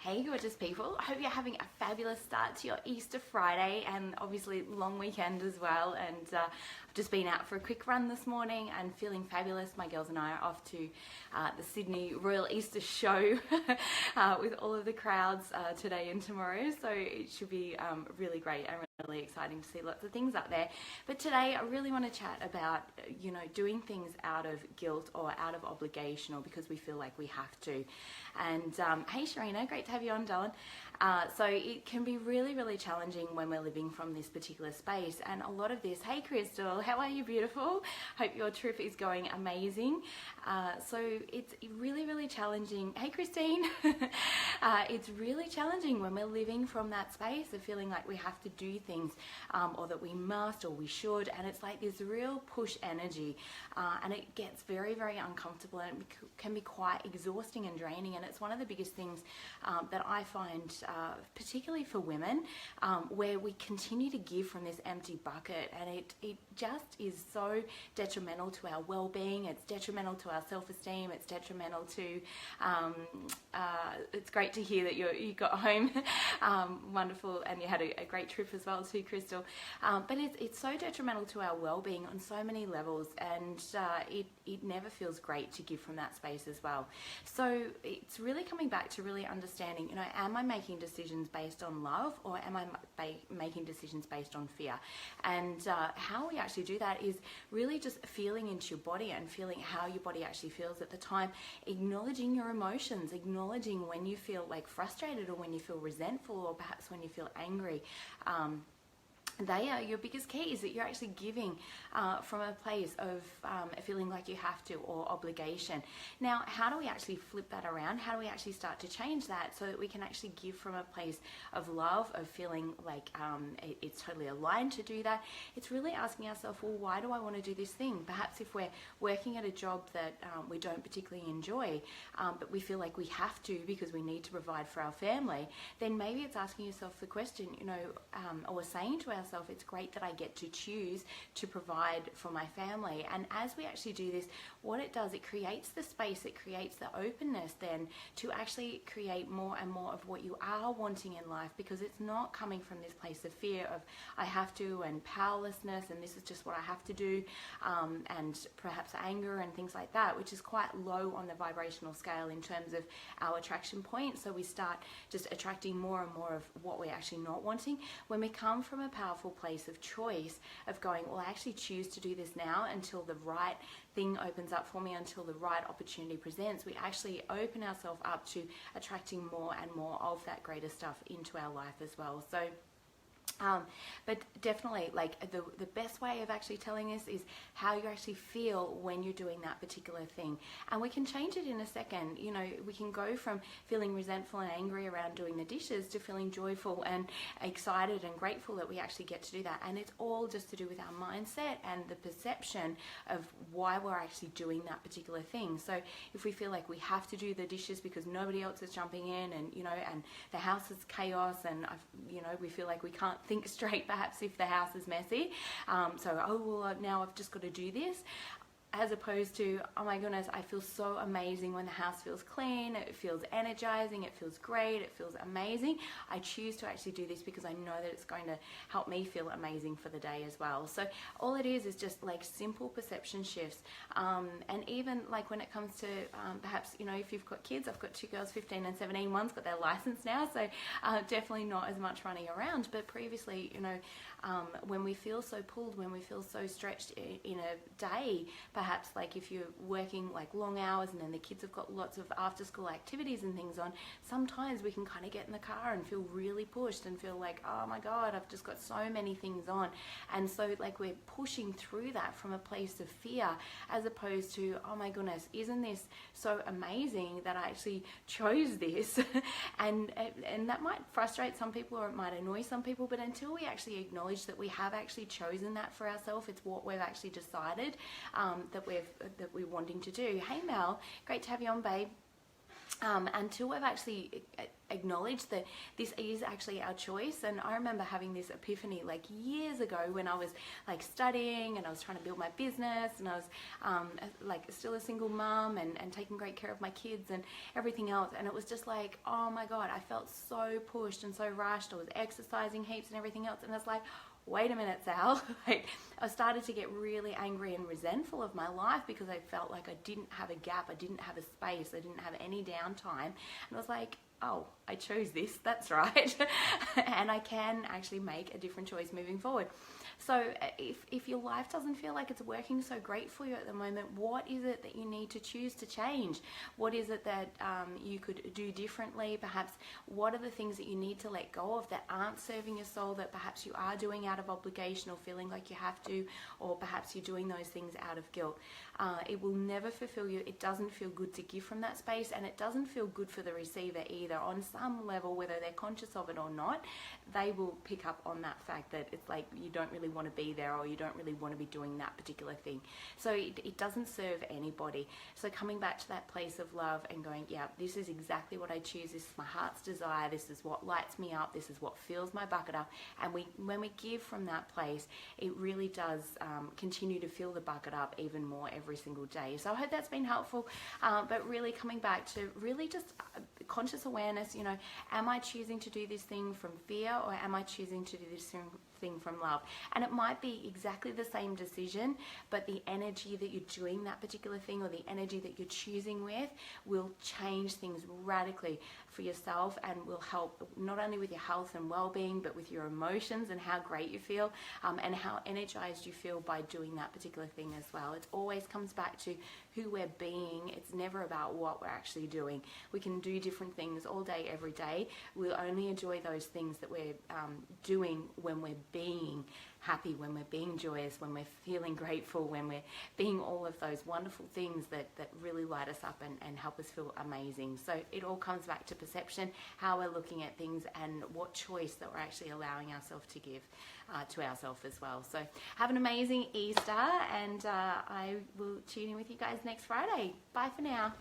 Hey gorgeous people, I hope you're having a fabulous start to your Easter Friday and obviously long weekend as well. And I've just been out for a quick run this morning and feeling fabulous. My girls and I are off to the Sydney Royal Easter Show with all of the crowds today and tomorrow, so it should be really great and really exciting to see lots of things up there. But today I really want to chat about doing things out of guilt or out of obligation or because we feel like we have to. And hey Sharina, great to have you on, darling. So it can be really challenging when we're living from this particular space, and a lot of this, hey Crystal, how are you, beautiful? Hope your trip is going amazing. So it's really challenging. Hey Christine. It's really challenging when we're living from that space of feeling like we have to do things or that we must or we should, and it's like this real push energy, and it gets very uncomfortable, and it can be quite exhausting and draining. And it's one of the biggest things that I find, particularly for women, where we continue to give from this empty bucket, and it just is so detrimental to our well-being. It's detrimental to our self-esteem. It's detrimental to it's great to hear that you got home wonderful, and you had a great trip as well too, Crystal, but it's so detrimental to our well-being on so many levels, and it never feels great to give from that space as well. So it's really coming back to really understanding, am I making decisions based on love, or am I making decisions based on fear? And how we actually do that is really just feeling into your body and feeling how your body actually feels at the time, acknowledging your emotions, acknowledging when you feel like frustrated or when you feel resentful or perhaps when you feel angry. They are your biggest keys that you're actually giving from a place of feeling like you have to or obligation. Now, how do we actually flip that around? How do we actually start to change that so that we can actually give from a place of love, of feeling like it's totally aligned to do that? It's really asking ourselves, well, why do I want to do this thing? Perhaps if we're working at a job that we don't particularly enjoy, but we feel like we have to because we need to provide for our family, then maybe it's asking yourself the question, or saying to ourselves, it's great that I get to choose to provide for my family. And as we actually do this, what it does, it creates the space, it creates the openness then to actually create more and more of what you are wanting in life, because it's not coming from this place of fear of I have to and powerlessness and this is just what I have to do, and perhaps anger and things like that, which is quite low on the vibrational scale in terms of our attraction point. So we start just attracting more and more of what we're actually not wanting. When we come from a powerful place of choice, of going, well, I actually choose to do this now until the right thing opens up for me, until the right opportunity presents, we actually open ourselves up to attracting more and more of that greater stuff into our life as well. So but definitely, like the best way of actually telling this is how you actually feel when you're doing that particular thing. And we can change it in a second. We can go from feeling resentful and angry around doing the dishes to feeling joyful and excited and grateful that we actually get to do that. And it's all just to do with our mindset and the perception of why we're actually doing that particular thing. So if we feel like we have to do the dishes because nobody else is jumping in, and and the house is chaos, and we feel like we can't think straight perhaps if the house is messy, now I've just got to do this, as opposed to, oh my goodness, I feel so amazing when the house feels clean, it feels energizing, it feels great, it feels amazing. I choose to actually do this because I know that it's going to help me feel amazing for the day as well. So all it is just like simple perception shifts, and even like when it comes to perhaps if you've got kids, I've got two girls, 15 and 17. One's got their license now, so definitely not as much running around, but previously when we feel so pulled, when we feel so stretched in a day, perhaps like if you're working like long hours and then the kids have got lots of after school activities and things on, sometimes we can kind of get in the car and feel really pushed and feel like, oh my God, I've just got so many things on. And so like we're pushing through that from a place of fear, as opposed to, oh my goodness, isn't this so amazing that I actually chose this? and that might frustrate some people, or it might annoy some people, but until we actually acknowledge that we have actually chosen that for ourselves, it's what we've actually decided that we're wanting to do. Hey Mel, great to have you on, babe. Until we've actually acknowledge that this is actually our choice. And I remember having this epiphany like years ago when I was like studying and I was trying to build my business, and I was like still a single mum and taking great care of my kids and everything else. And it was just like, oh my God, I felt so pushed and so rushed. I was exercising heaps and everything else. And I was like, wait a minute, Sal. Like, I started to get really angry and resentful of my life because I felt like I didn't have a gap, I didn't have a space, I didn't have any downtime. And I was like, oh, I chose this, that's right. And I can actually make a different choice moving forward. So if your life doesn't feel like it's working so great for you at the moment, what is it that you need to choose to change? What is it that you could do differently? Perhaps what are the things that you need to let go of that aren't serving your soul, that perhaps you are doing out of obligation or feeling like you have to, or perhaps you're doing those things out of guilt? It will never fulfill you. It doesn't feel good to give from that space, and it doesn't feel good for the receiver either. On some level, whether they're conscious of it or not, they will pick up on that fact that it's like you don't really want to be there, or you don't really want to be doing that particular thing. So it doesn't serve anybody. So coming back to that place of love and going, yeah, this is exactly what I choose. This is my heart's desire. This is what lights me up. This is what fills my bucket up. And when we give from that place, it really does continue to fill the bucket up even more every single day. So I hope that's been helpful. But really coming back to really just conscious awareness, am I choosing to do this thing from fear, or am I choosing to do this thing from love? And it might be exactly the same decision, but the energy that you're doing that particular thing, or the energy that you're choosing with, will change things radically for yourself, and will help not only with your health and well-being, but with your emotions and how great you feel, and how energized you feel by doing that particular thing as well. It always comes back to who we're being. It's never about what we're actually doing. We can do different things all day, every day. We'll only enjoy those things that we're doing when we're being happy, when we're being joyous, when we're feeling grateful, when we're being all of those wonderful things that really light us up and help us feel amazing. So it all comes back to perception, how we're looking at things, and what choice that we're actually allowing ourselves to give to ourselves as well. So have an amazing Easter, and I will tune in with you guys next Friday. Bye for now.